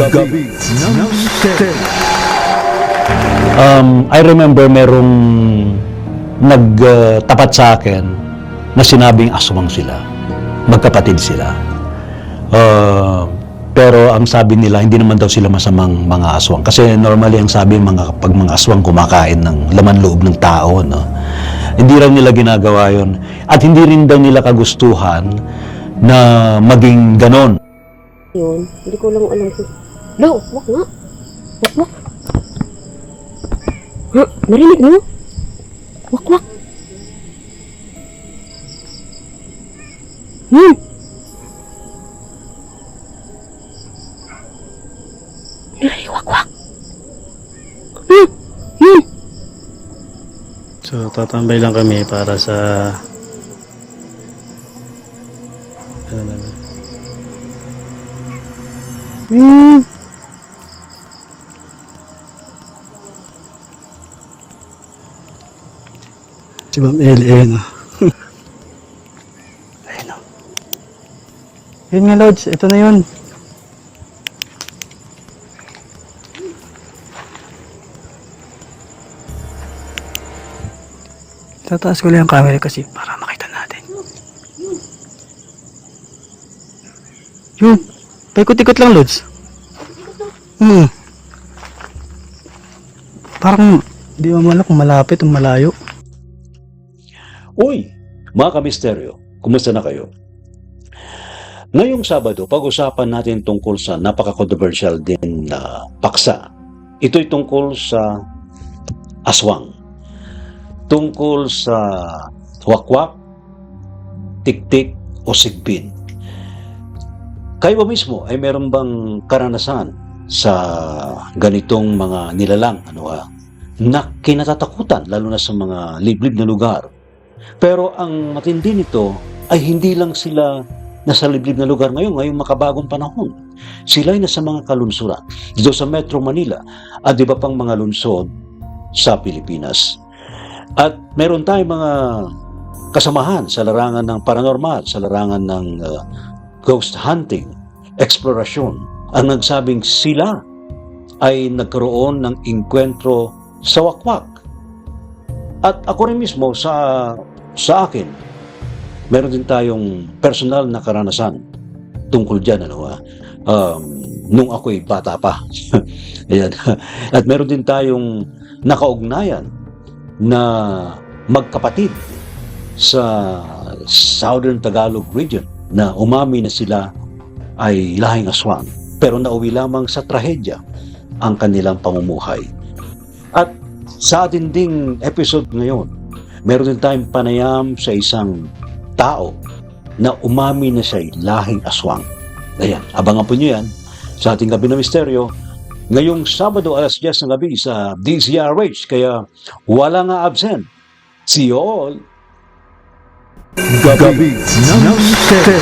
Gabi ng Misteryo. I remember merong nagtapat sa akin na sinabing aswang sila. Magkapatid sila. Pero ang sabi nila, hindi naman daw sila masamang mga aswang. Kasi normally ang sabi, pag mga aswang kumakain ng laman loob ng tao, no? Hindi raw nila ginagawa yon. At hindi rin daw nila kagustuhan na maging ganon. Yun, hindi ko lang alam kung... No, wak nga. Wak, wak. Ha? Narinig mo? Wak, wak. Ay, wak, wak. So, tatambay lang kami para sa... Ano naman? Si Ma'am Ellie, ayun o. Ayun o. Yun nga, Lods. Ito na yun. Tataas ko lang yung camera kasi para makita natin. Yun. Paikot-ikot lang, Lods. Parang di mo alam kung malapit o malayo. Uy, mga kamisteryo, kumusta na kayo? Ngayong Sabado, pag-usapan natin tungkol sa napaka-controversial din na paksa. Ito'y tungkol sa aswang. Tungkol sa wakwak, tiktik o sigbin. Kayo ba mismo ay meron bang karanasan sa ganitong mga nilalang na kinatatakutan, lalo na sa mga liblib na lugar? Pero ang matindi nito ay hindi lang sila nasa liblib na lugar ngayong makabagong panahon. Sila ay nasa mga kalunsuran dito sa Metro Manila at iba pang mga lungsod sa Pilipinas. At meron tayong mga kasamahan sa larangan ng paranormal, sa larangan ng ghost hunting, eksplorasyon, ang nagsabing sila ay nagkaroon ng engkwentro sa wakwak. At ako rin mismo sa akin, meron din tayong personal na karanasan tungkol dyan, nung ako'y bata pa. Ayan. At meron din tayong nakaugnayan na magkapatid sa Southern Tagalog region na umami na sila ay lahing aswang, pero nauwi lamang sa trahedya ang kanilang pamumuhay. At sa ating ding episode ngayon, meron din tayong panayam sa isang tao na umami na siya'y lahing aswang. Ayan, abangan po nyo yan sa ating Gabi ng Misteryo ngayong Sabado alas 10 ng gabi sa DZRH. Kaya wala nga absent. See you all. Gabi ng Misteryo.